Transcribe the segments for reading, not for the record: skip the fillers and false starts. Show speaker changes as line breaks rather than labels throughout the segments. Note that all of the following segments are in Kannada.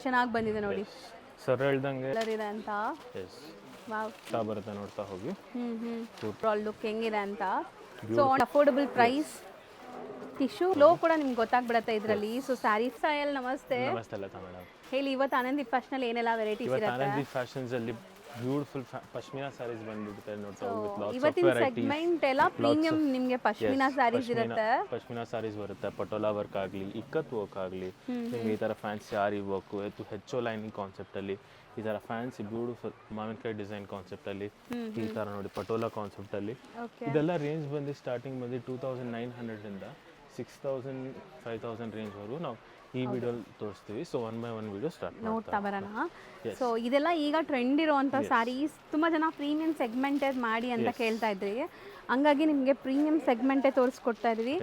ಚೆನ್ನಾಗಿ ಬಂದಿದೆ ನೋಡಿ.
ಸರ್ ಹೇಳ್ದಂಗೆ
ಕಲರ್ ಇದೆ ಅಂತ. ವಾವ್,
ತಾ ಬರುತ್ತೆ ನೋಡ್ತಾ ಹೋಗಿ.
ಆಲ್ ಲುಕ್ ಹೆಂಗಿದೆ ಅಂತ. So affordable price. Tissue flow ಕೂಡ ನಿಮ್ಗೆ ಗೊತ್ತಾಗ್ಬಿಡುತ್ತೆ ಇದರಲ್ಲಿ. So saree style. ನಮಸ್ತೆ.
ನಮಸ್ತೆ ಲತಾ ಮೇಡಮ್.
ಹೇಳಿ, ಇವತ್ತು ಆನಂದಿ ಫ್ಯಾಷನಲ್ಲಿ ಏನೆಲ್ಲ ವೆರೈಟೀಸ್
ಇವತ್ತು
ಇರುತ್ತೆ?
ಆನಂದಿ ಫ್ಯಾಷನ್ಸ್ ಅಲ್ಲಿ ಬ್ಯೂಟಿಫುಲ್ ಪಶ್ಮಿನಾ ಸ್ಯಾರೀಸ್ ಬಂದ್ಬಿಡುತ್ತೆ ನೋಡ್ತಾ ಹೋಗಿ. ಲಾಟ್ಸ್ ಆಫ್
ಇವತ್ತಿನ
ವೆರೈಟೀಸ್.
ಸೆಗ್ಮೆಂಟ್ ಎಲ್ಲ ಪ್ರೀಮಿಯಂ ನಿಮಗೆ ಪಶ್ಮಿನಾ ಸ್ಯಾರೀಸ್ ಇರುತ್ತೆ.
ಪಶ್ಮಿನಾ ಸ್ಯಾರೀಸ್ ಬರುತ್ತೆ. ಪಟೋಲಾ ವರ್ಕ್ ಆಗಲಿ, ಇಕ್ಕತ್ ವರ್ಕ್ ಆಗಲಿ, ನಿಮಗೆ ಈ ಥರ ಫ್ಯಾನ್ಸಿ ಆರಿ ವರ್ಕ್, ಹೆಚ್ಚೋ ಲೈನಿಂಗ್ ಕಾನ್ಸೆಪ್ಟಲ್ಲಿ ಈ ಥರ ಫ್ಯಾನ್ಸಿ ಬ್ಯೂಟಿಫುಲ್ ಮಾವಿನಕಾಯಿ ಡಿಸೈನ್ ಕಾನ್ಸೆಪ್ಟಲ್ಲಿ ಈ ಥರ ನೋಡಿ ಪಟೋಲಾ ಕಾನ್ಸೆಪ್ಟಲ್ಲಿ ಇದೆಲ್ಲ ರೇಂಜ್ ಬಂದು ಸ್ಟಾರ್ಟಿಂಗ್ ಬಂದು 2900 6000 5000 ರೇಂಜ್ವರೆಗೂ ನಾವು ಈ ವಿಡಿಯೋ ತೋರಿಸ್ತೀವಿ. ಸೊ 1 by 1 ವಿಡಿಯೋ ಸ್ಟಾರ್ಟ್
ನೋಡ್ತಾ ಬರೋಣ. ಸೊ ಇದೆಲ್ಲ ಈಗ ಟ್ರೆಂಡ್ ಇರುವಂಥ ಸ್ಯಾರೀಸ್. ತುಂಬ ಜನ ಪ್ರೀಮಿಯಂ ಸೆಗ್ಮೆಂಟೆಡ್ ಮಾಡಿ ಅಂತ ಕೇಳ್ತಾ ಇದ್ರಿ, ಹಂಗಾಗಿ ನಿಮಗೆ ಪ್ರೀಮಿಯಂ ಸೆಗ್ಮೆಂಟೇ ತೋರಿಸ್ಕೊಡ್ತಾ ಇದ್ವಿ.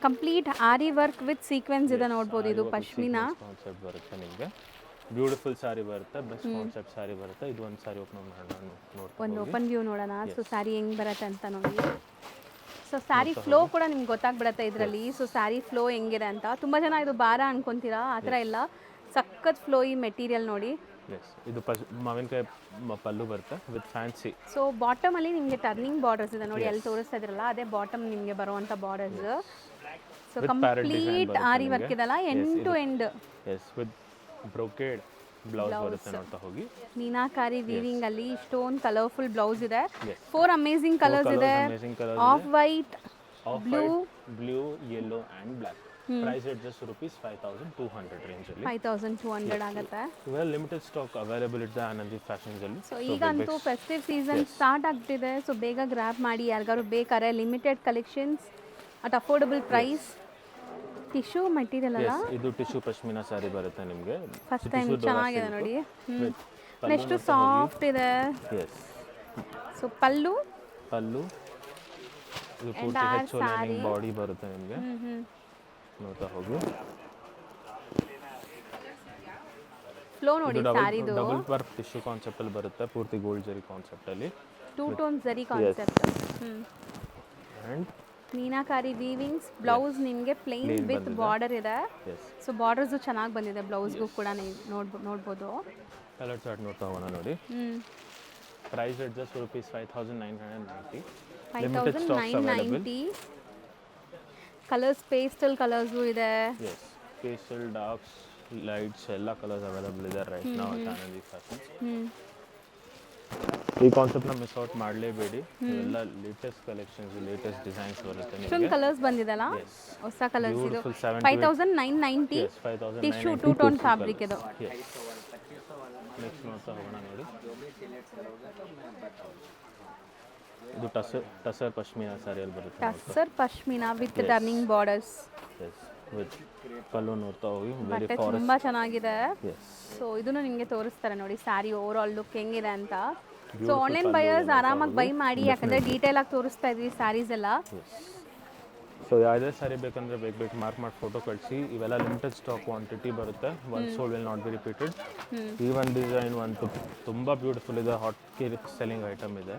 Complete aari work with sequins ಇದೆ ನೋಡ್ಬೋದು. ಇದು ಪಶ್ಮಿನಾ
ಕಾನ್ಸೆಪ್ಟ್ ಬರುತ್ತೆ ನಿಮಗೆ. ಬ್ಯೂಟಿಫುಲ್ ಸಾರಿ ಬರುತ್ತೆ, ಬೆಸ್ಟ್ ಕಾನ್ಸೆಪ್ಟ್ ಸಾರಿ ಬರುತ್ತೆ. ಇದು ಒಂದು ಸಾರಿ ಓಪನ್ ಮಾಡೋಣ,
ಒಂದು ಓಪನ್ ವ್ಯೂ ನೋಡೋಣ. ಸೊ ಸ್ಯಾರಿ ಹೆಂಗೆ ಬರುತ್ತೆ ಅಂತ ನೋಡಿ. ಸೊ ಸ್ಯಾರಿ ಫ್ಲೋ ಕೂಡ ನಿಮ್ಗೆ ಗೊತ್ತಾಗ್ಬಿಡುತ್ತೆ ಇದರಲ್ಲಿ. ಸೊ ಸ್ಯಾರಿ ಫ್ಲೋ ಹೆಂಗಿದೆ ಅಂತ. ತುಂಬ ಜನ ಇದು ಭಾರ ಅನ್ಕೊಂತೀರಾ, ಆ ಥರ ಇಲ್ಲ. ಸಖತ್ ಫ್ಲೋ ಈ ಮೆಟೀರಿಯಲ್ ನೋಡಿ.
ಇದು ಮಾವಿನಕಾಯಿ ಪಲ್ಲು ಬರುತ್ತೆ ವಿತ್ ಫ್ಯಾನ್ಸಿ.
ಸೊ ಬಾಟಮಲ್ಲಿ ನಿಮಗೆ ಟರ್ನಿಂಗ್ ಬಾರ್ಡರ್ಸ್ ಇದೆ ನೋಡಿ, ಅಲ್ಲಿ ತೋರಿಸ್ತಾ ಇದ್ರಲ್ಲ ಅದೇ ಬಾಟಮ್ ನಿಮಗೆ ಬರುವಂಥ borders. So complete aari work ಇದೆಲ್ಲ, end to end.
With brocade blouse ಬರುತ್ತೆ ನೋಡ್ತಾ ಹೋಗಿ.
ಮೀನಾಕಾರಿ ವೀವಿಂಗ್ ಅಲ್ಲಿ ಇಷ್ಟೊಂದು ಕಲರ್ಫುಲ್ ಬ್ಲೌಸ್ ಇದೆ. 4 ಅಮೇಜಿಂಗ್ ಕಲರ್ಸ್ ಇದೆ. Off white,
blue, yellow and black. Price just ₹5200 range ಅಲ್ಲಿ.
5200 ಆಗುತ್ತೆ.
ಇವೆಲ್ಲ ಲಿಮಿಟೆಡ್ ಸ್ಟಾಕ್ ಅವೈಲೇಬಲ್ ಇದೆ ಆನಂದಿ ಫ್ಯಾಷನ್ಸ್ ಅಲ್ಲಿ.
ಸೊ ಈಗಂತೂ ಫೆಸ್ಟಿವ್ ಸೀಸನ್ ಸ್ಟಾರ್ಟ್ ಆಗ್ತಿದೆ. ಸೊ ಬೇಗ ಗ್ರ್ಯಾಬ್ ಮಾಡಿ ಯಾರಿಗಾರು ಬೇಕಾರೆ. Limited collections at affordable price. Tissue material ಅಲ್ಲ,
ಇದು ಟಿಶ್ಯೂ ಪಶ್ಮಿನಾ ಸಾರಿ ಬರುತ್ತೆ ನಿಮಗೆ.
ಫಸ್ಟ್ ಟೈಮ್ ಚೆನ್ನಾಗಿದೆ ನೋಡಿ. ನೆಕ್ಸ್ಟ್ ಸಾಫ್ಟ್ ಇದೆ. ಸೊ ಪಲ್ಲು
ಇದು ಪೂರ್ತಿ ಹೆಚ್ಚು ಲೈನಿಂಗ್ ಬಾಡಿ ಬರುತ್ತೆ ನಿಮಗೆ. ನೋಡ್ತಾ ಹೋಗಿ.
ಫ್ಲೋ ನೋಡಿ ಸಾರಿದು.
ಡಬಲ್ ವರ್ಕ್ ಟಿಶ್ಯೂ ಕಾನ್ಸೆಪ್ಟ್ ಅಲ್ಲಿ ಬರುತ್ತೆ, ಪೂರ್ತಿ ಗೋಲ್ಡ್ ಜರಿ ಕಾನ್ಸೆಪ್ಟ್ ಅಲ್ಲಿ.
2 ಟೋನ್ ಜರಿ concept.
And
meenakari weavings. Blouse ನಿಮಗೆ ಪ್ಲೇನ್ ವಿತ್ ಬಾರ್ಡರ್ ಇದೆ. ಸೊ ಬಾರ್ಡರ್ಸ್ ಚೆನ್ನಾಗಿ ಬಂದಿದೆ ಬ್ಲೌಸ್ಗೂ ಕೂಡ ನೀವು ನೋಡ್ಬೋದು.
ಕಲರ್ ಚಾರ್ಟ್ ನೋಡ್ತಾ ಹೋಗೋಣ ನೋಡಿ. Price just ₹5990.
5990. Colours pastel colours ಇದೆ.
ಪೇಸ್ಟಲ್, ಡಾರ್ಕ್ಸ್, ಲೈಟ್ಸ್ ಎಲ್ಲ ಕಲರ್ಸ್ ಅವೈಲೇಬಲ್ ಇದೆ ರೈಟ್ ನಾವು ಆನಂದಿ ಫ್ಯಾಷನ್ಸ್. ಈ ಕಾನ್ಸೆಪ್ಟ್ನ ಮಿಸ್ ಔಟ್ ಮಾಡಲೇಬೇಡಿ. ಎಲ್ಲ ಲೇಟೆಸ್ಟ್ ಕಲೆಕ್ಷನ್ಸ್, ಲೇಟೆಸ್ಟ್ ಡಿಸೈನ್ಸ್ ಬರುತ್ತೆ ನಿಮಗೆ.
ಇಷ್ಟೊಂದು ಕಲರ್ಸ್ ಬಂದಿದೆಲ್ಲ, ಹೊಸ ಕಲರ್ಸ್ ಇದು. 5990 ಟಿಶ್ಯೂ 2 ಟೋನ್ ಫ್ಯಾಬ್ರಿಕ್ ಇದು.
ನೆಕ್ಸ್ಟ್ ನೋಡ್ತಾ ಹೋಗೋಣ ನೋಡಿ. ಇದು ಟಸರ್ ಪಶ್ಮಿನಾ ಸಾರಿಯಲ್ಲಿ ಬರುತ್ತೆ.
Tussar pashmina with turning borders.
With pallu ನೋಡ್ತಾ ಹೋಗಿ.
ಬಟ್ಟೆ ತುಂಬ ಚೆನ್ನಾಗಿದೆ. ಸೊ ಇದನ್ನು ನಿಮಗೆ ತೋರಿಸ್ತಾರೆ ನೋಡಿ ಸ್ಯಾರಿ ಓವರ್ ಆಲ್ ಲುಕ್ ಹೆಂಗಿದೆ ಅಂತ. ಸೊ ಆನ್ಲೈನ್ ಬಯರ್ಸ್ ಆರಾಮಾಗಿ ಬೈ ಮಾಡಿ, ಯಾಕಂದರೆ ಡೀಟೇಲ್ ಆಗಿ ತೋರಿಸ್ತಾ ಇದ್ವಿ ಸ್ಯಾರೀಸ್ ಎಲ್ಲ.
ಸೊ ಯಾವುದೇ ಸಾರಿ ಬೇಕಂದ್ರೆ ಬೇಗ ಮಾರ್ಕ್ ಮಾಡಿ ಫೋಟೋ ಕಳಿಸಿ. ಇವೆಲ್ಲ ಲಿಮಿಟೆಡ್ ಸ್ಟಾಕ್ ಕ್ವಾಂಟಿಟಿ ಬರುತ್ತೆ. Once sold will not be repeated. ಈ ಒಂದು ಡಿಸೈನ್ ಒಂದು ತುಂಬ ಬ್ಯೂಟಿಫುಲ್ ಇದೆ, ಹಾಟ್ ಸೆಲ್ಲಿಂಗ್ ಐಟಮ್ ಇದೆ.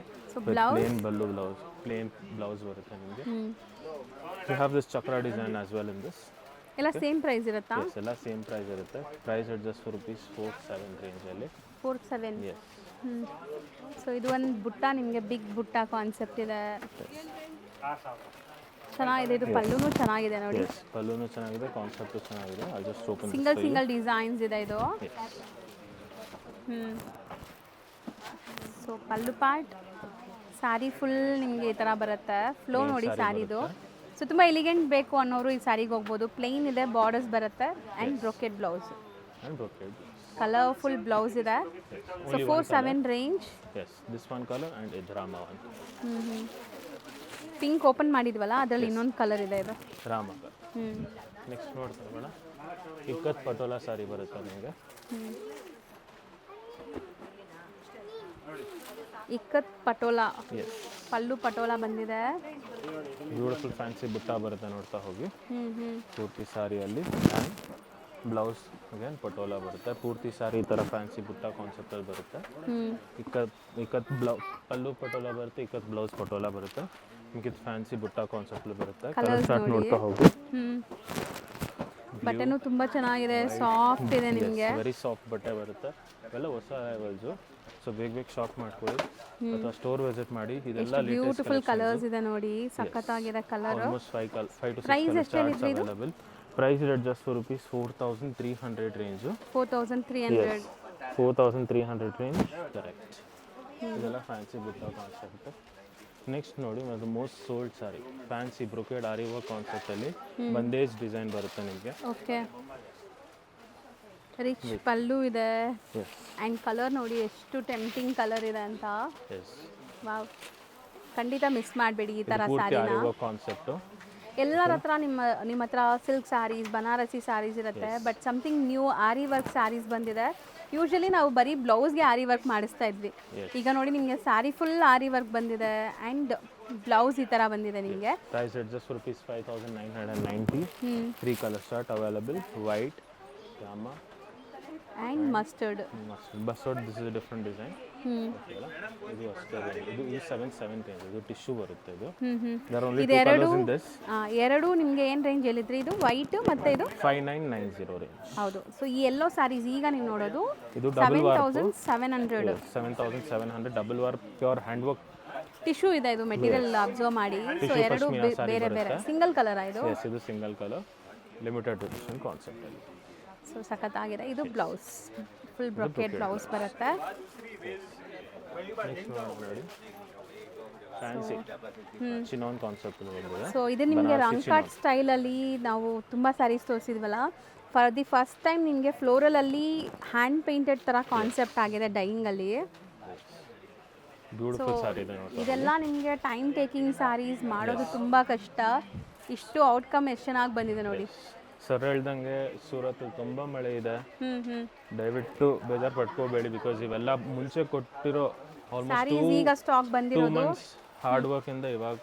ಪ್ಲೇನ್ ಬಲ್ಲು ಬ್ಲೌಸ್, ಪ್ಲೇನ್ ಬ್ಲೌಸ್ ಬರುತ್ತೆ ನಿಮಗೆ. You have this chakra design as well in this.
ಎಲ್ಲ ಸೇಮ್ ಪ್ರೈಸ್ ಇರುತ್ತಾ?
ಎಲ್ಲ ಸೇಮ್ ಪ್ರೈಸ್ ಇರುತ್ತೆ. ಪ್ರೈಸ್ ಜಸ್ಟ್ ₹47 ರೇಂಜಲ್ಲಿ.
47. ಸೊ ಇದು ಒಂದು ಬುಟ್ಟ ನಿಮಗೆ ಬಿಗ್ ಬುಟ್ಟ ಕಾನ್ಸೆಪ್ಟ್ ಇದೆ. ಚೆನ್ನಾಗಿದೆ. ಇದು ಪಲ್ಲುನು ಚೆನ್ನಾಗಿದೆ ನೋಡಿ.
ಪಲ್ಲುನು ಚೆನ್ನಾಗಿದೆ, ಕಾನ್ಸೆಪ್ಟ್ ಚೆನ್ನಾಗಿದೆ. I just open.
Single designs ಇದೆ ಇದು. ಸೊ ಪಲ್ಲು ಪಾರ್ಟ್, ಸ್ಯಾರಿ ಫುಲ್ ನಿಮಗೆ ಈ ಥರ ಬರುತ್ತೆ. ಫ್ಲೋ ನೋಡಿ ಸ್ಯಾರಿದು. ಸೊ ತುಂಬ ಎಲಿಗೆಂಟ್ ಬೇಕು ಅನ್ನೋರು ಈ ಸ್ಯಾರಿಗೆ ಹೋಗ್ಬೋದು. ಪ್ಲೇನ್ ಇದೆ, ಬಾರ್ಡರ್ಸ್ ಬರುತ್ತೆ and brocade blouse. Colourful blouse ಇದೆ. So 47 range.
This one colour and ಇದು ರಾಮ ಒನ್.
ಪಿಂಕ್ ಓಪನ್ ಮಾಡಿದ್ವಲ್ಲ, ಅದರಲ್ಲಿ ಇನ್ನೊಂದು ಕಲರ್ ಇದೆ ಇದು
ರಾಮ. ನೆಕ್ಸ್ಟ್ ನೋಡ್ತಾ ಹೋಗೋಣ. ಇಕ್ಕತ್ ಪಟೋಲಾ ಸಾರಿ ಬರುತ್ತೆ ನಿಮಗೆ.
ಇಕ್ಕತ್ ಪಟೋಲಾ, ಪಲ್ಲು ಪಟೋಲಾ ಬಂದಿದೆ.
ಬ್ಯೂಟಿಫುಲ್ ಫ್ಯಾನ್ಸಿ ಬುಟ್ಟ ಬರುತ್ತೆ ನೋಡ್ತಾ ಹೋಗಿ. ಪೂರ್ತಿ ಸಾರಿಯಲ್ಲಿ ಬ್ಲೌಸ್ ಅಗೇನ್ ಪಟೋಲಾ ಬರುತ್ತೆ. ಪೂರ್ತಿ ಸಾರಿ ಈ ಥರ ಫ್ಯಾನ್ಸಿ ಬುಟ್ಟ ಕಾನ್ಸೆಪ್ಟಲ್ಲಿ ಬರುತ್ತೆ. ಇಕ್ಕತ್ ಪಲ್ಲು ಪಟೋಲಾ ಬರುತ್ತೆ, ಇಕ್ಕತ್ ಬ್ಲೌಸ್ ಪಟೋಲಾ ಬರುತ್ತೆ. ನಿಮಗೆ ಫ್ಯಾನ್ಸಿ ಬುಟ್ಟ ಕಾನ್ಸೆಪ್ಟಲ್ಲಿ ಬರುತ್ತೆ. ಕಲರ್ ಚಾರ್ಟ್ ನೋಡ್ತಾ ಹೋಗಿ.
ಬಟ್ಟೆನೂ ತುಂಬ ಚೆನ್ನಾಗಿದೆ, ಸಾಫ್ಟ್ ಇದೆ ನಿಮಗೆ.
ವೆರಿ ಸಾಫ್ಟ್ ಬಟ್ಟೆ ಬರುತ್ತೆ. ಇವೆಲ್ಲ ಹೊಸ ಅರೈವಲ್ಸು. ಸೊ ಬೇಗ ಶಾಪ್ ಮಾಡ್ಕೊಳ್ಳಿ ಅಥವಾ ಸ್ಟೋರ್ ವಿಸಿಟ್ ಮಾಡಿ. ಇದೆಲ್ಲ
ಬ್ಯೂಟಿಫುಲ್ ಕಲರ್ಸ್ ಇದೆ ನೋಡಿ, ಸಖತ್ತಾಗಿದೆ colour.
Almost 5 to 6
price
colour
ಎಷ್ಟು
ಚಾರ್ಟ್ಸ್
ಹೇಳಿದ್ರಿ ಇದು?
Available. Price it just for rupees 4300 range.
4300.
4300 range correct. ಇದೆಲ್ಲ ಫ್ಯಾನ್ಸಿ ಬುಟ್ಟ ಕಾನ್ಸೆಪ್ಟ್. ನೆಕ್ಸ್ಟ್ ನೋಡಿ, ಅದು most sold saree fancy brocade aari work ಕಾನ್ಸೆಪ್ಟಲ್ಲಿ ಬಂದೇಜ್ ಡಿಸೈನ್ ಬರುತ್ತೆ ನಿಮಗೆ.
ಓಕೆ, ರಿಚ್ ಪಲ್ಲು ಇದೆ ಆ್ಯಂಡ್ ಕಲರ್ ನೋಡಿ ಎಷ್ಟು ಟೆಂಪ್ಟಿಂಗ್ ಕಲರ್ ಇದೆ ಅಂತ. ವಾವ್, ಖಂಡಿತ ಮಿಸ್ ಮಾಡಬೇಡಿ ಈ ಥರ ಸ್ಯಾರಿನ.
ಕಾನ್ಸೆಪ್ಟು
ಎಲ್ಲರ ಹತ್ರ ನಿಮ್ಮ ಹತ್ರ ಸಿಲ್ಕ್ ಸ್ಯಾರೀಸ್, ಬನಾರಸಿ ಸ್ಯಾರೀಸ್ ಇರುತ್ತೆ, but something new aari work sarees ಬಂದಿದೆ. ಯೂಶಲಿ ನಾವು ಬರೀ ಬ್ಲೌಸ್ಗೆ ಆರಿ ವರ್ಕ್ ಮಾಡಿಸ್ತಾ ಇದ್ವಿ. ಈಗ ನೋಡಿ ನಿಮಗೆ ಸ್ಯಾರಿ ಫುಲ್ ಆರಿ ವರ್ಕ್ ಬಂದಿದೆ ಆ್ಯಂಡ್ ಬ್ಲೌಸ್ ಈ ಥರ ಬಂದಿದೆ ನಿಮಗೆ.
Price just rupees 5990. 3 colour chart available, white, ಜಾಮಾ
and mustard.
This is different design. ಇದು ಅಷ್ಟೇ, ಇದು 77 ರೇಂಜ್. ಇದು ಟಿಶ್ಯೂ ಬರುತ್ತೆ.
ಎರಡು ನಿಮಗೆ ಏನು ರೇಂಜ್ ಹೇಳಿದ್ರಿ? ಇದು ವೈಟ್ ಮತ್ತೆ ಇದು
5990 ರೇಂಜ್.
ಹೌದು. ಸೊ ಈ ಎಲ್ಲೋ ಸ್ಯಾರೀಸ್ ಈಗ ನೀವು ನೋಡೋದು
ಇದು
7700.
7700 double war pure hand work
tissue ಇದೆ. ಇದು ಮೆಟೀರಿಯಲ್ ಅಬ್ಸರ್ವ್ ಮಾಡಿ. ಸೊ ಎರಡು ಬೇರೆ ಬೇರೆ ಸಿಂಗಲ್ ಕಲರ್ ಇದು.
ಇದು single colour limited edition concept ಅಲ್ಲಿ.
ಸೊ ಸಖತ್ತಾಗಿದೆ. ಇದು ಬ್ಲೌಸ್ ಫುಲ್ ಬ್ರೊಕೇಡ್ ಬ್ಲೌಸ್ ಬರುತ್ತೆ.
ಫ್ಯಾನ್ಸಿ ಚಿನಾನ್ ಕಾನ್ಸೆಪ್ಟ್ ಬಂದಿದೆ.
ಸೊ ಇದು ನಿಮಗೆ ರಂಕಾಟ್ ಸ್ಟೈಲಲ್ಲಿ ನಾವು ತುಂಬ ಸ್ಯಾರೀಸ್ ತೋರಿಸಿದ್ವಲ್ಲ, ಫಾರ್ ದಿ ಫಸ್ಟ್ ಟೈಮ್ ನಿಮಗೆ ಫ್ಲೋರಲಲ್ಲಿ ಹ್ಯಾಂಡ್ ಪೇಂಟೆಡ್ ಥರ ಕಾನ್ಸೆಪ್ಟ್ ಆಗಿದೆ ಡೈಯಿಂಗಲ್ಲಿ.
ಬ್ಯೂಟಿಫುಲ್ ಸಾರಿ ಇದೆ ನೋಡಿ.
ಇದೆಲ್ಲ ನಿಮಗೆ ಟೈಮ್ ಟೇಕಿಂಗ್ ಸ್ಯಾರೀಸ್ ಮಾಡೋದು ತುಂಬ ಕಷ್ಟ. ಇಷ್ಟು ಔಟ್ಕಮ್ ಎಷ್ಟು ಚೆನ್ನಾಗಿ ಬಂದಿದೆ ನೋಡಿ.
ಸರ್ ಹೇಳ್ದಂಗೆ ಸೂರತ್ತಲ್ಲಿ ತುಂಬ ಮಳೆ ಇದೆ, ದಯವಿಟ್ಟು ಬೇಜಾರು ಪಡ್ಕೋಬೇಡಿ. ಬಿಕಾಸ್ ಇವೆಲ್ಲ ಮುಂಚೆ ಕೊಟ್ಟಿರೋ ಆಲ್ಮೋಸ್ಟ್
ಈಗ ಸ್ಟಾಕ್
2
ಬಂದಿರೋದು
months ಹಾರ್ಡ್ ವರ್ಕ್ ಇಂದ ಇವಾಗ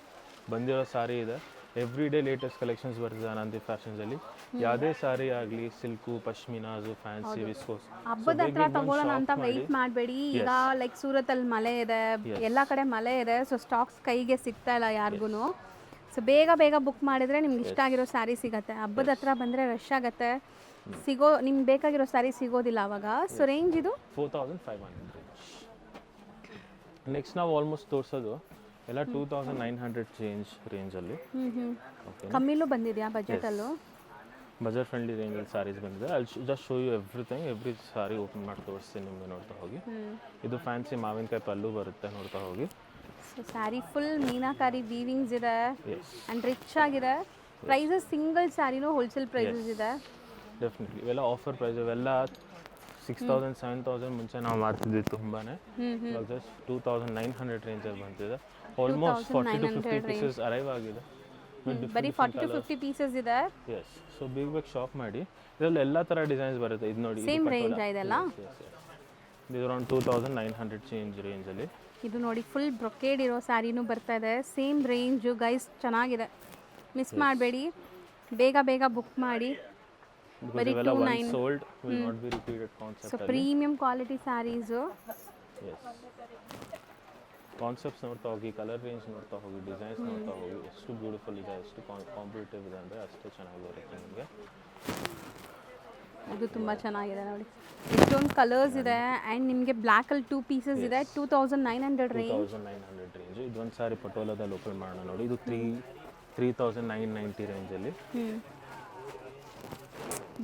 ಬಂದಿರೋ ಸಾರಿ ಇದೆ. ಎವ್ರಿ ಡೇ ಲೇಟೆಸ್ಟ್ ಕಲೆಕ್ಷನ್ಸ್ ಬರ್ತಿದೆ ಅನಂತಿ ಫ್ಯಾಷನ್ಸ್ ಅಲ್ಲಿ. ಯಾವುದೇ ಸಾರಿ ಆಗಲಿ, ಸಿಲ್ಕು, ಪಶ್ಮಿನಾಜು, ಫ್ಯಾನ್ಸಿ, ವಿಸ್ಕೋಸ್,
ಹಬ್ಬದ ಹತ್ರ ತಗೊಳ್ಳೋಣ ಅಂತ ವೆಯ್ಟ್ ಮಾಡಬೇಡಿ. ಈಗ ಲೈಕ್ ಸೂರತ್ತಲ್ಲಿ ಮಳೆ ಇದೆ, ಎಲ್ಲ ಕಡೆ ಮಳೆ ಇದೆ. ಸೊ ಸ್ಟಾಕ್ಸ್ ಕೈಗೆ ಸಿಗ್ತಾ ಇಲ್ಲ ಯಾರಿಗೂ. ಸೊ ಬೇಗ ಬೇಗ ಬುಕ್ ಮಾಡಿದರೆ ನಿಮ್ಗೆ ಇಷ್ಟ ಆಗಿರೋ ಸ್ಯಾರಿ ಸಿಗುತ್ತೆ. ಹಬ್ಬದ ಹತ್ರ ಬಂದರೆ ರಶ್ ಆಗುತ್ತೆ, ನಿಮ್ಗೆ ಬೇಕಾಗಿರೋ ಸ್ಯಾರಿ ಸಿಗೋದಿಲ್ಲ ಅವಾಗ. ಸೊ ರೇಂಜ್ ಇದು
4500 ರೇಂಜ್. ನೆಕ್ಸ್ಟ್ ನಾವು ಆಲ್ಮೋಸ್ಟ್ ತೋರಿಸೋದು ಎಲ್ಲ 2900 ರೇಂಜಲ್ಲಿ.
ಕಮ್ಮಿಲೂ ಬಂದಿದೆಯಾ ಬಜೆಟಲ್ಲೂ?
ಬಜೆಟ್ ಫ್ರೆಂಡ್ಲಿ ರೇಂಜಲ್ಲಿ ಸ್ಯಾರೀಸ್ ಬಂದಿದೆ. ಅಲ್ಲಿ just show you everything. Every saree open ಮಾಡಿ ತೋರಿಸ್ತೀನಿ ನಿಮಗೆ, ನೋಡ್ತಾ ಹೋಗಿ. ಇದು ಫ್ಯಾನ್ಸಿ ಮಾವಿನಕಾಯಿ ಪಲ್ಲು ಬರುತ್ತೆ, ನೋಡ್ತಾ ಹೋಗಿ.
So sari full meenakari weavings ಇದೆ ಆ್ಯಂಡ್ ರಿಚ್ ಆಗಿದೆ. ಪ್ರೈಸಸ್ ಸಿಂಗಲ್ ಸ್ಯಾರಿನೂ ಹೋಲ್ಸೇಲ್ ಪ್ರೈಸಸ್ ಇದೆ.
ಡೆಫಿನೆಟ್ಲಿ ಇವೆಲ್ಲ ಆಫರ್ ಪ್ರೈಸ್. ಇವೆಲ್ಲ 6000 7000 ಮುಂಚೆ ನಾವು ಮಾಡ್ತಿದ್ವಿ ತುಂಬಾ. ಇವಾಗ ಜಸ್ಟ್ 2900 ರೇಂಜಲ್ಲಿ ಬಂದಿದೆ. ಆಲ್ಮೋಸ್ಟ್ 40 to 50 ಪೀಸಸ್ ಅರೈವ್ ಆಗಿದೆ.
ಬರೀ 40 to 50 ಪೀಸಸ್ ಇದೆ.
ಎಸ್. ಸೊ ಬೇಗ ಶಾಪ್ ಮಾಡಿ. ಇದರಲ್ಲಿ ಎಲ್ಲ ಥರ ಡಿಸೈನ್ಸ್ ಬರುತ್ತೆ. ಇದು ನೋಡಿ,
ಸೇಮ್ ರೇಂಜ್ ಇದೆಲ್ಲ.
ಇದು ಅರೌಂಡ್ 2900 ರೇಂಜಲ್ಲಿ.
ಇದು ನೋಡಿ ಫುಲ್ ಬ್ರೊಕೇಡ್ ಇರೋ ಸ್ಯಾರಿನೂ ಬರ್ತಾ ಇದೆ. ಸೇಮ್ ರೇಂಜು ಗೈಸ್, ಚೆನ್ನಾಗಿದೆ, ಮಿಸ್ ಮಾಡಬೇಡಿ. ಬೇಗ ಬೇಗ ಬುಕ್ ಮಾಡಿ. ಬರೀ 2900
sold will not be repeated concept.
So premium quality sarees.
Concepts ನೋಡ್ತಾ ಹೋಗಿ, ಕಲರ್ ರೇಂಜ್ ನೋಡ್ತಾ ಹೋಗಿ, ಡಿಸೈನ್ಸ್ ನೋಡ್ತಾ ಹೋಗಿ. ಎಷ್ಟು ಬ್ಯೂಟಿಫುಲ್ ಇದೆ, ಎಷ್ಟು ಕಾಂಪಿಟೇಟಿವ್ ಇದೆ ಅಂದರೆ ಅಷ್ಟೇ ಚೆನ್ನಾಗಿ ಬರುತ್ತೆ ನಿಮಗೆ.
ಇದು ತುಂಬ ಚೆನ್ನಾಗಿದೆ ನೋಡಿ, ಎಷ್ಟೊಂದು ಕಲರ್ಸ್ ಇದೆ. ಆ್ಯಂಡ್ ನಿಮಗೆ ಬ್ಲ್ಯಾಕಲ್ಲಿ 2 ಪೀಸಸ್ ಇದೆ. 2900 ರೇಂಜ್.
2900 ರೇಂಜ್. ಇದೊಂದು ಸಾರಿ ಪಟೋಲಾದಲ್ಲಿ ಓಪನ್ ಮಾಡೋಣ ನೋಡಿ. ಇದು 3990 ರೇಂಜಲ್ಲಿ.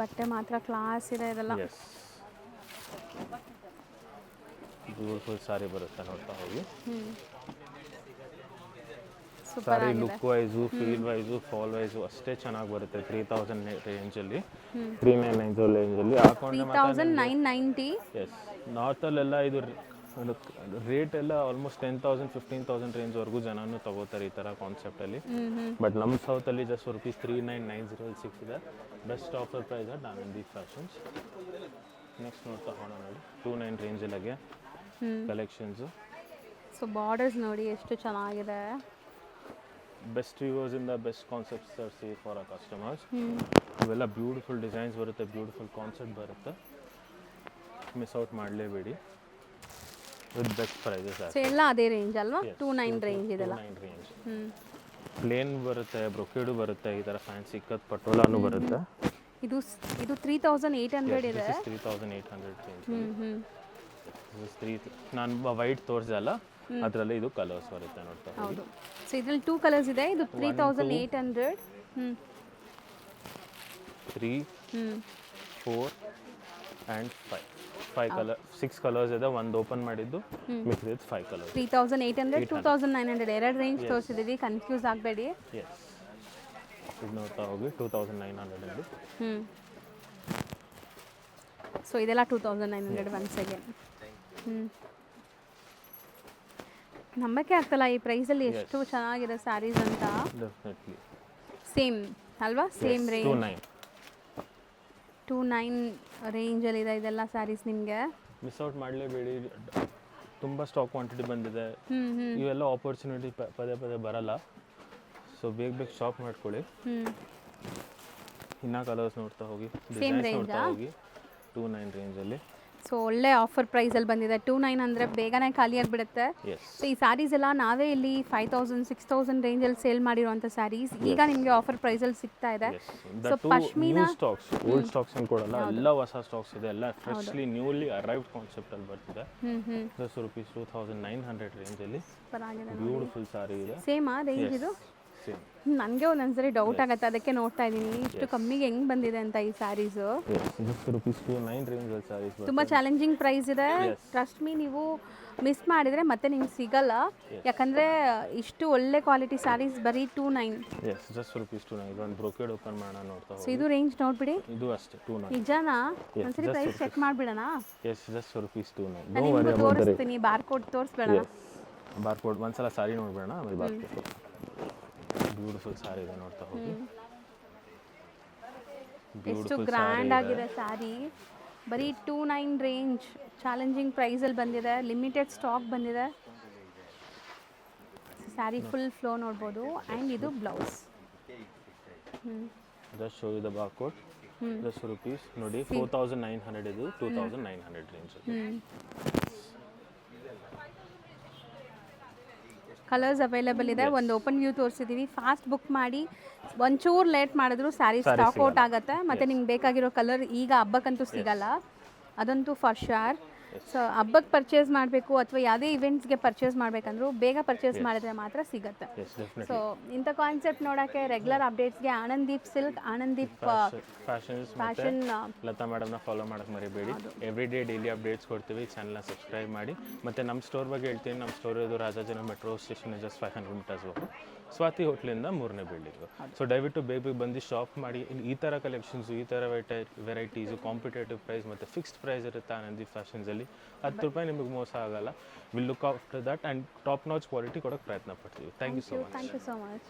ಬಟ್ಟೆ ಮಾತ್ರ ಕ್ಲಾಸ್ ಇದೆ ಇದೆಲ್ಲ.
ಬ್ಯೂಟಿಫುಲ್ ಸಾರಿ ಬರುತ್ತೆ, ನೋಡ್ತಾ ಹೋಗಿ.
ಸೂಪರ್
ಸಾರಿ
ಆಗಿದೆ.
Look wise, feel wise, fall wise ಅಷ್ಟೇ ಚೆನ್ನಾಗಿ ಬರುತ್ತೆ. 3000 ರೇಂಜಲ್ಲಿ, 3990 ರೇಂಜಲ್ಲಿ ಹಾಕೊಂಡ್ರೆ
3990.
ಎಸ್. ನಾರ್ತಲ್ಲೆಲ್ಲ ಇದು ರೇಟ್ ಎಲ್ಲ ಆಲ್ಮೋಸ್ಟ್ 10,000 15,000 ರೇಂಜ್ವರೆಗೂ ಜನನೂ ತಗೋತಾರೆ ಈ ಥರ ಕಾನ್ಸೆಪ್ಟಲ್ಲಿ. ಬಟ್ ನಮ್ಮ ಸೌತಲ್ಲಿ ಜಸ್ಟ್ rupees 3990 ಸಿಗ್ತಿದೆ. Best offer price at Anandi fashions. Next ನೋಡ್ತಾ ಹೋಗೋಣ ನೋಡಿ, 29 ರೇಂಜಲ್ಲಾಗೆ ಕಲೆಕ್ಷನ್ಸು.
ಸೊ ಬಾರ್ಡರ್ಸ್ ನೋಡಿ ಎಷ್ಟು ಚೆನ್ನಾಗಿದೆ.
ಬೆಸ್ಟ್ ವ್ಯೂವರ್ಸ್ ಇಂದ best concepts see for a customers. ಇವೆಲ್ಲ ಬ್ಯೂಟಿಫುಲ್ ಡಿಸೈನ್ಸ್ ಬರುತ್ತೆ, ಬ್ಯೂಟಿಫುಲ್ ಕಾನ್ಸೆಪ್ಟ್ ಬರುತ್ತೆ. ಮಿಸ್ ಔಟ್ ಮಾಡಲೇಬೇಡಿ. With best prices.
ಸೊ ಎಲ್ಲ ಅದೇ ರೇಂಜ್ ಅಲ್ವಾ? 29 ರೇಂಜ್ ಇದೆಲ್ಲ.
29 ರೇಂಜ್. ಪ್ಲೇನ್ ಬರುತ್ತೆ, ಬ್ರೊಕೇಡು ಬರುತ್ತೆ, ಈ ಥರ ಫ್ಯಾನ್ಸಿ ಕತ್ ಪಟೋಲಾನು ಬರುತ್ತೆ.
ಇದು 3800 ಇದೆ.
3800 ರೇಂಜ್.
ಹ್ಞೂ
ನಾನು ವೈಟ್ ತೋರಿಸಲ್ಲ, ಅದರಲ್ಲಿ ಇದು ಕಲರ್ಸ್ ಬರುತ್ತೆ ನೋಡ್ತಾ ಹೋಗಿ.
ಹೌದು. ಸೊ ಇದರಲ್ಲಿ 2 ಕಲರ್ಸ್ ಇದೆ. ಇದು 3800.
3,
ಹ್ಞೂ
4 ಆ್ಯಂಡ್ 5 ಕಲರ್ 6 ಕಲರ್ಸ್ ಇದೆ. ಒಂದು ಓಪನ್ ಮಾಡಿದ್ದು ಮಿಕ್ಸ್ ವಿತ್ 5 ಕಲರ್ಸ್.
3800, 2900 ಎರಡು ರೇಂಜ್ ತೋರಿಸಿದ್ದೀವಿ, ಕನ್ಫ್ಯೂಸ್ ಆಗಬೇಡಿ.
ಎಸ್, ಇದು ನೋಡ್ತಾ ಹೋಗಿ 2900 ಅಲ್ಲಿ.
ಸೊ ಇದೆಲ್ಲ 2900 ಒನ್ಸ್ ಅಗೇನ್. ನಂಬಕ್ಕೆ ಆಗ್ತಲ್ಲ ಈ ಪ್ರೈಸಲ್ಲಿ ಎಷ್ಟು ಚೆನ್ನಾಗಿದೆ ಸ್ಯಾರೀಸ್ ಅಂತ.
ಡೆಫಿನೆಟ್ಲಿ
ಸೇಮ್ ಅಲ್ವಾ? ಸೇಮ್ ರೇಂಜ್
29
ರೇಂಜಲ್ಲಿದೆ ಇದೆಲ್ಲ ಸ್ಯಾರೀಸ್ ನಿಮಗೆ.
ಮಿಸ್ ಔಟ್ ಮಾಡಲೇಬೇಡಿ, ತುಂಬ ಸ್ಟಾಕ್ ಕ್ವಾಂಟಿಟಿ ಬಂದಿದೆ. ಇವೆಲ್ಲ ಆಪರ್ಚುನಿಟಿ ಪದೇ ಪದೇ ಬರಲ್ಲ, ಸೊ ಬೇಗ ಶಾಪ್ ಮಾಡ್ಕೊಳ್ಳಿ. ಇನ್ನ ಕಲರ್ಸ್ ನೋಡ್ತಾ ಹೋಗಿ, ಡಿಸೈನ್ಸ್ ನೋಡ್ತಾ ಹೋಗಿ. 29 ರೇಂಜಲ್ಲಿ.
ಸೊ ಒಳ್ಳೆ ಆಫರ್ ಪ್ರೈಸಲ್ಲಿ ಬಂದಿದೆ. 29 ಅಂದರೆ ಬೇಗನೆ ಖಾಲಿ ಆಗಿಬಿಡುತ್ತೆ. ಸೊ ಈ ಸ್ಯಾರೀಸ್ ಎಲ್ಲ ನಾವೇ ಇಲ್ಲಿ 5000, 6000 ರೇಂಜಲ್ಲಿ ಸೇಲ್ ಮಾಡಿರುವಂಥ ಸ್ಯಾರೀಸ್ ಈಗ ನಿಮಗೆ ಆಫರ್ ಪ್ರೈಸಲ್ಲಿ ಸಿಗ್ತಾ ಇದೆ. So pashmina
stocks, old stocks ಏನು ಕೊಡಲ್ಲ, ಎಲ್ಲ ಹೊಸ ಸ್ಟಾಕ್ಸ್ ಇದೆ, ಎಲ್ಲ ಫ್ರೆಶ್ಲಿ ನ್ಯೂಲಿ ಅರೈವ್ಡ್ ಕಾನ್ಸೆಪ್ಟಲ್ಲಿ ಬರ್ತಿದೆ. ಜಸ್ಟ್ ರುಪೀಸ್ 2900 ರೇಂಜಲ್ಲಿ ಬ್ಯೂಟಿಫುಲ್ ಸ್ಯಾರಿ ಇದೆ.
ಸೇಮಾ ರೇಂಜ್ ಇದು? ನನಗೆ ಒಂದೊಂದ್ಸರಿ ಡೌಟ್ ಆಗುತ್ತೆ, ಅದಕ್ಕೆ ನೋಡ್ತಾ ಇದ್ದೀನಿ ಇಷ್ಟು ಕಮ್ಮಿಗೆ ಹೆಂಗೆ ಬಂದಿದೆ ಅಂತ ಈ ಸ್ಯಾರೀಸು.
ರುಪೀಸ್ 29 ರೇಂಜಲ್ಲಿ ಸ್ಯಾರೀಸ್
ತುಂಬ ಚಾಲೆಂಜಿಂಗ್ ಪ್ರೈಸ್ ಇದೆ. ಟ್ರಸ್ಟ್ ಮೀ, ನೀವು ಮಿಸ್ ಮಾಡಿದರೆ ಮತ್ತೆ ನಿಮ್ಗೆ ಸಿಗಲ್ಲ, ಯಾಕಂದರೆ ಇಷ್ಟು ಒಳ್ಳೆ ಕ್ವಾಲಿಟಿ ಸ್ಯಾರೀಸ್ ಬರೀ 29.
Yes, just rupees 29. ಇದೊಂದು ಬ್ರೋಕೆಡ್ ಓಪನ್ ಮಾಡೋಣ ನೋಡ್ತಾ ಹೋಗಿ.
ಸೊ ಇದು ರೇಂಜ್ ನೋಡ್ಬಿಡಿ.
ಇದು ಅಷ್ಟೇ 29.
ನಿಜನಾ? ಒಂದ್ಸರಿ ಪ್ರೈಸ್ ಚೆಕ್ ಮಾಡಿಬಿಡೋಣ.
Yes, just rupees 29.
ನಾನು ನಿಮ್ಗೆ ತೋರಿಸ್ತೀನಿ, ಬಾರ್ಕೋಡ್ ತೋರಿಸ್ಬೇಡ.
ಬಾರ್ಕೋಡ್ ಒಂದ್ಸಲ ಸಾರಿ ನೋಡ್ಬೇಡ, ಆಮೇಲೆ ಬಾರ್ಕೋಡ್. ಬ್ಯೂಟಿಫುಲ್ ಸಾರಿ ಇದೆ ನೋಡ್ತಾ ಹೋಗಿ.
ಎಷ್ಟು ಗ್ರ್ಯಾಂಡ್ ಆಗಿದೆ ಸ್ಯಾರಿ. ಬರೀ 29 ರೇಂಜ್, ಚಾಲೆಂಜಿಂಗ್ ಪ್ರೈಸಲ್ಲಿ ಬಂದಿದೆ, ಲಿಮಿಟೆಡ್ ಸ್ಟಾಕ್ ಬಂದಿದೆ. ಸ್ಯಾರಿ ಫುಲ್ ಫ್ಲೋ ನೋಡ್ಬೋದು. ಆ್ಯಂಡ್ ಇದು blouse.
Just show you the barcode. Just rupees ನೋಡಿ 4900 ಇದು 2900 ರೇಂಜ್.
ಕಲರ್ಸ್ ಅವೈಲೇಬಲ್ ಇದೆ. ಒಂದು ಓಪನ್ ವ್ಯೂ ತೋರಿಸಿದ್ದೀವಿ. ಫಾಸ್ಟ್ ಬುಕ್ ಮಾಡಿ, ಒಂಚೂರು ಲೇಟ್ ಮಾಡಿದ್ರು ಸ್ಯಾರಿ ಸ್ಟಾಕ್ ಔಟ್ ಆಗುತ್ತೆ. ಮತ್ತು ನಿಮ್ಗೆ ಬೇಕಾಗಿರೋ ಕಲರ್ ಈಗ ಹಬ್ಬಕ್ಕಂತೂ ಸಿಗಲ್ಲ, ಅದಂತೂ ಫಾರ್ ಶ್ಯೂರ್. ಸೊ ಹಬ್ಬಕ್ಕೆ ಪರ್ಚೇಸ್ ಮಾಡಬೇಕು ಅಥವಾ ಯಾವುದೇ ಇವೆಂಟ್ಸ್ಗೆ ಪರ್ಚೇಸ್ ಮಾಡಬೇಕಂದ್ರೂ ಬೇಗ ಪರ್ಚೇಸ್ ಮಾಡಿದ್ರೆ ಮಾತ್ರ ಸಿಗುತ್ತೆ. ಸೊ ಇಂಥ ಕಾನ್ಸೆಪ್ಟ್ ನೋಡೋಕ್ಕೆ ರೆಗ್ಯುಲರ್ ಅಪ್ಡೇಟ್ಸ್ಗೆ ಆನಂದೀಪ್ ಸಿಲ್ಕ್, ಆನಂದೀಪ್ ಫ್ಯಾಷನ್
ಲತಾ ಮೇಡಮ್ನ ಫಾಲೋ ಮಾಡೋಕ್ಕೆ ಮರಿಬೇಡಿ. ಎವ್ರಿ ಡೇ ಡೈಲಿ ಅಪ್ಡೇಟ್ಸ್ ಕೊಡ್ತೀವಿ. ಚಾನಲ್ನ ಸಬ್ಸ್ಕ್ರೈಬ್ ಮಾಡಿ. ಮತ್ತು ನಮ್ಮ ಸ್ಟೋರ್ ಬಗ್ಗೆ ಹೇಳ್ತೀನಿ. ನಮ್ಮ ಸ್ಟೋರ್ ಇದು ರಾಜಾಜಿನ ಮೆಟ್ರೋ ಸ್ಟೇಷನ್ ಜಸ್ಟ್ 500 ಮೀಟರ್ಸ್ ಹೋಗು, ಸ್ವಾತಿ ಹೋಟ್ಲಿಂದ 3ನೇ ಬಿಲ್ಡಿಂಗು. ಸೊ ದಯವಿಟ್ಟು ಬೇಗ ಬಂದು ಶಾಪ್ ಮಾಡಿ. ಈ ಥರ ಕಲೆಕ್ಷನ್ಸು, ಈ ಥರ ವೆರೈಟೀಸು, ಕಾಂಪಿಟೇಟಿವ್ ಪ್ರೈಸ್ ಮತ್ತು ಫಿಕ್ಸ್ಡ್ ಪ್ರೈಸ್ ಇರುತ್ತೆ ಆನಂದಿ ಫ್ಯಾಷನ್ಸಲ್ಲಿ. 10 ರೂಪಾಯಿ ನಿಮಗೆ ಮೋಸ ಆಗಲ್ಲ. Will look after that and top notch quality ಕೊಡೋಕ್ಕೆ ಪ್ರಯತ್ನ ಪಡ್ತೀವಿ. Thank you so much.